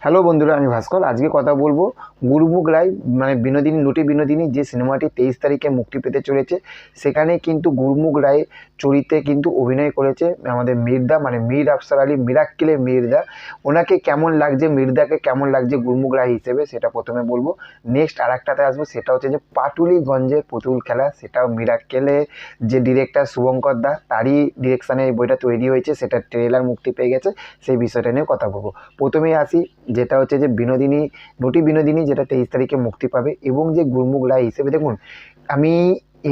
Hello বন্ধুরা, আমি ভাস্কর। আজকে কথা বলবো গুরুমুখ রায় মানে বিনোদিনী, নটি বিনোদিনী যে সিনেমাটি 23 তারিখে মুক্তি পেতে চলেছে, সেখানে কিন্তু গুরুমুখ রায় চরিত্রে কিন্তু অভিনয় করেছে আমাদের মির্দা, মানে মীর আফসার আলী, মিরাক্কেলের মির্দা। ওনাকে কেমন লাগছে, মির্দাকে কেমন লাগছে গুরুমুখ রায় হিসেবে, সেটা প্রথমে বলবো। নেক্সট আর একটাতে আসবো, সেটা হচ্ছে যে পাটুলিগঞ্জের পুতুল খেলা, সেটাও মিরাক্কেলের যে ডিরেক্টর শুভঙ্কর দা, তারই ডিরেকশানে এই বইটা তৈরি হয়েছে, সেটা ট্রেলার মুক্তি পেয়ে গেছে। সেই বিষয়টা নিয়ে কথা বলবো। প্রথমেই আসি, যেটা হচ্ছে যে বিনোদিনী, নটি বিনোদিনী, যেটা 23 তারিখে মুক্তি পাবে। এবং যে গুরুমুখ রায় হিসেবে দেখুন, আমি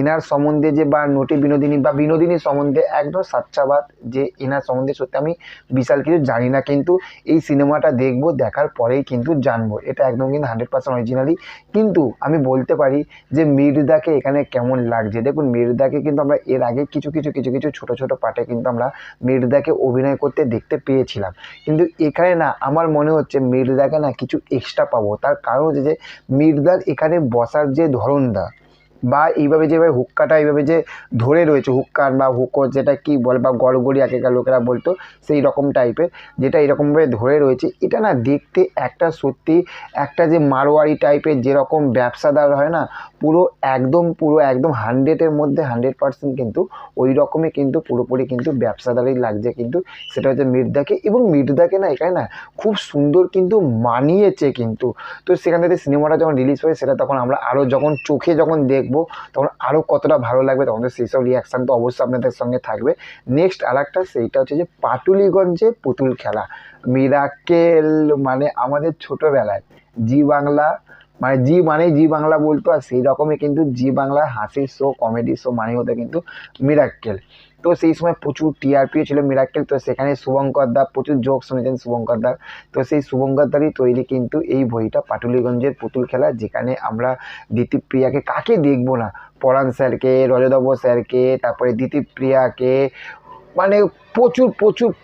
এনার সম্বন্ধে যে বা নটি বিনোদিনী বা বিনোদিনী সম্বন্ধে একদম সাচ্চাবাদ যে এনার সম্বন্ধে সত্যি আমি বিশাল কিছু জানি না, কিন্তু এই সিনেমাটা দেখবো, দেখার পরেই কিন্তু জানবো। এটা একদম কিন্তু 100% অরিজিনালি। কিন্তু আমি বলতে পারি যে মির্দাকে এখানে কেমন লাগছে। দেখুন, মির্দাকে কিন্তু আমরা এর আগে কিছু ছোট ছোট পার্টে কিন্তু আমরা মির্দাকে অভিনয় করতে দেখতে পেয়েছিলাম, কিন্তু এখানে না আমার মনে হচ্ছে মির্দাকে না কিছু এক্সট্রা পাবো। তার কারণ হচ্ছে যে মির্দার এখানে বসার যে ধরনটা, বা এইভাবে যেভাবে হুক্কাটা এইভাবে যে ধরে রয়েছে, হুক্কার বা হুকো যেটা কি বলে, বা গড়গড়ি আগেকার লোকেরা বলতো, সেই রকম টাইপের যেটা এরকমভাবে ধরে রয়েছে, এটা না দেখতে একটা সত্যি একটা যে মারোয়ারি টাইপের যেরকম ব্যবসাদার হয় না, পুরো একদম 100-এর মধ্যে 100% কিন্তু ওই রকমই কিন্তু পুরোপুরি কিন্তু ব্যবসাদারই লাগছে কিন্তু। সেটা হচ্ছে মির্দাকে। এবং মির্দাকে না এখানে না খুব সুন্দর কিন্তু মানিয়েছে কিন্তু। তো সেখান থেকে সিনেমাটা যখন রিলিজ হয়, সেটা তখন আমরা আরও যখন চোখে যখন দেখবো, তখন আরও কতটা ভালো লাগবে, তখন তো সেই সব রিয়াকশান তো অবশ্যই আপনাদের সঙ্গে থাকবে। নেক্সট আর একটা, সেইটা হচ্ছে যে পাটুলিগঞ্জে পুতুল খেলা। মিরাক্কেল মানে আমাদের ছোটোবেলায় জি বাংলা, মানে জি বাংলা বলতো, আর সেই রকমই কিন্তু জি বাংলার হাসির শো, কমেডি শো মানে হতো কিন্তু মিরাক্কেল। তো সেই সময় প্রচুর টিআরপিও ছিল মিরাক্কেল। তো সেখানে শুভঙ্কর দা প্রচুর জোক শুনেছেন শুভঙ্কর দা। তো সেই শুভঙ্কর দারই তৈরি কিন্তু এই বইটা পাটুলিগঞ্জের পুতুল খেলা, যেখানে আমরা দিতিপ্রিয়াকে, কাকে দেখবো না, পরাণ স্যারকে, রজতবাবু স্যারকে, তারপরে দিতিপ্রিয়াকে, মানে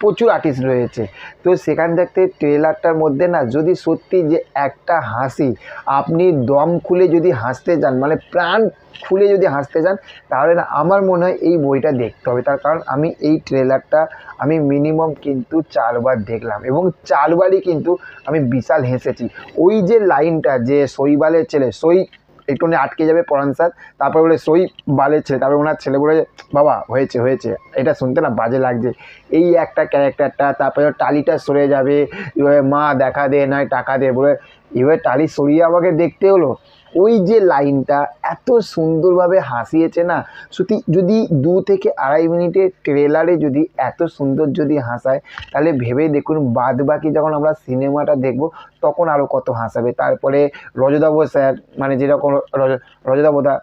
প্রচুর আর্টিস্ট রয়েছে। তো সেখান থেকে ট্রেলারটার মধ্যে না, যদি সত্যি যে একটা হাসি আপনি দম খুলে যদি হাসতে চান, মানে প্রাণ খুলে যদি হাসতে চান, তাহলে না আমার মনে হয় এই বইটা দেখতে হবে। তার কারণ আমি এই ট্রেলারটা আমি মিনিমাম কিন্তু 4 বার দেখলাম, এবং 4 বারই কিন্তু আমি বিশাল হেসেছি। ওই যে লাইনটা, যে শৈবালের ছেলে, একটুখানি আটকে যাবে পরাণ স্যার, তারপর বলে বালের ছেলে, তারপরে ওনার ছেলে বলে বাবা হয়েছে, এটা শুনতে না বাজে লাগছে, এই একটা ক্যারেক্টারটা। তারপরে টালিটা সরে যাবে, এবারে মা দেখা দে নয় টাকা দে বলে, এবারে টালি সরিয়ে আমাকে দেখতে হলো। ওই যে লাইনটা এত সুন্দরভাবে হাসিয়েছে না, সত্যি যদি 2 থেকে 2.5 মিনিটের ট্রেলারে যদি এত সুন্দর যদি হাসায়, তাহলে ভেবে দেখুন বাদ বাকি যখন আমরা সিনেমাটা দেখব, তখন আরও কত হাসাবে। তারপরে রজতবাবু স্যার, মানে যেরকম রজতবাবু দা,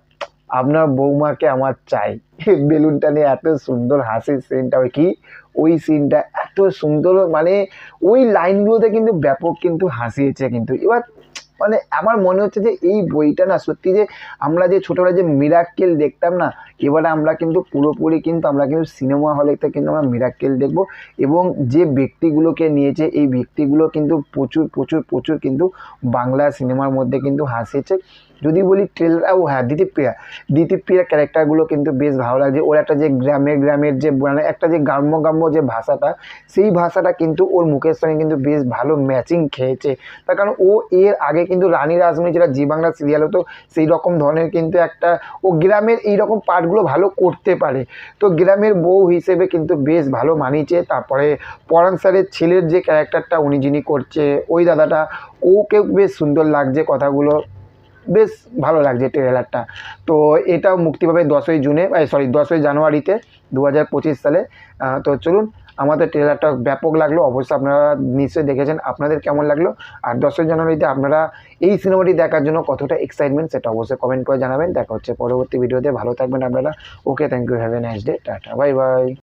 আপনার বৌমাকে আমার চাই, বেলুনটা নিয়ে এত সুন্দর হাসির সিনটা, ওই সিনটা এত সুন্দর, মানে ওই লাইনগুলোতে কিন্তু ব্যাপক কিন্তু হাসিয়েছে কিন্তু। এবার মানে আমার মনে হচ্ছে যে এই বইটা না সত্যি, যে আমরা যে ছোটোবেলায় যে মিরাক্কেল দেখতাম না, এবারে আমরা কিন্তু পুরোপুরি কিন্তু আমরা কিন্তু সিনেমা হলেতে কিন্তু আমরা মিরাক্কেল দেখব। এবং যে ব্যক্তিগুলোকে নিয়েছে, এই ব্যক্তিগুলো কিন্তু প্রচুর কিন্তু বাংলা সিনেমার মধ্যে কিন্তু হাসিয়েছে। যদি বলি ট্রেলার, ও হ্যাঁ, দিতিপ্রিয়ার ক্যারেক্টারগুলো কিন্তু বেশ ভালো লাগছে। ওর একটা যে গ্রামের যে মানে একটা যে গ্রাম্য যে ভাষাটা, সেই ভাষাটা কিন্তু ওর মুখের সঙ্গে কিন্তু বেশ ভালো ম্যাচিং খেয়েছে। তার কারণ ও এর আগে কিন্তু রানী রাসমণি, যেটা জি বাংলা সিরিয়াল হতো, সেই রকম ধরনের কিন্তু একটা, ও গ্রামের এইরকম পার্টগুলো ভালো করতে পারে। তো গ্রামের বউ হিসেবে কিন্তু বেশ ভালো মানিয়েছে। তারপরে পরাণ স্যারের ছেলের যে ক্যারেক্টারটা উনি যিনি করছে, ওই দাদাটা, ওকেও বেশ সুন্দর লাগছে, কথাগুলো বেশ ভালো লাগছে ট্রেলারটা। তো এটাও মুক্তি পাবে 10ই জুনে, 10ই জানুয়ারিতে 2025 সালে। তো চলুন, আমাদের ট্রেলারটা ব্যাপক লাগলো, অবশ্যই আপনারা নিশ্চয়ই দেখেছেন, আপনাদের কেমন লাগলো, আর 10ই জানুয়ারিতে আপনারা এই সিনেমাটি দেখার জন্য কতটা এক্সাইটমেন্ট, সেটা অবশ্যই কমেন্ট করে জানাবেন। দেখা হচ্ছে পরবর্তী ভিডিওতে, ভালো থাকবেন আপনারা। Okay, thank you, have a nice day, tata, bye by.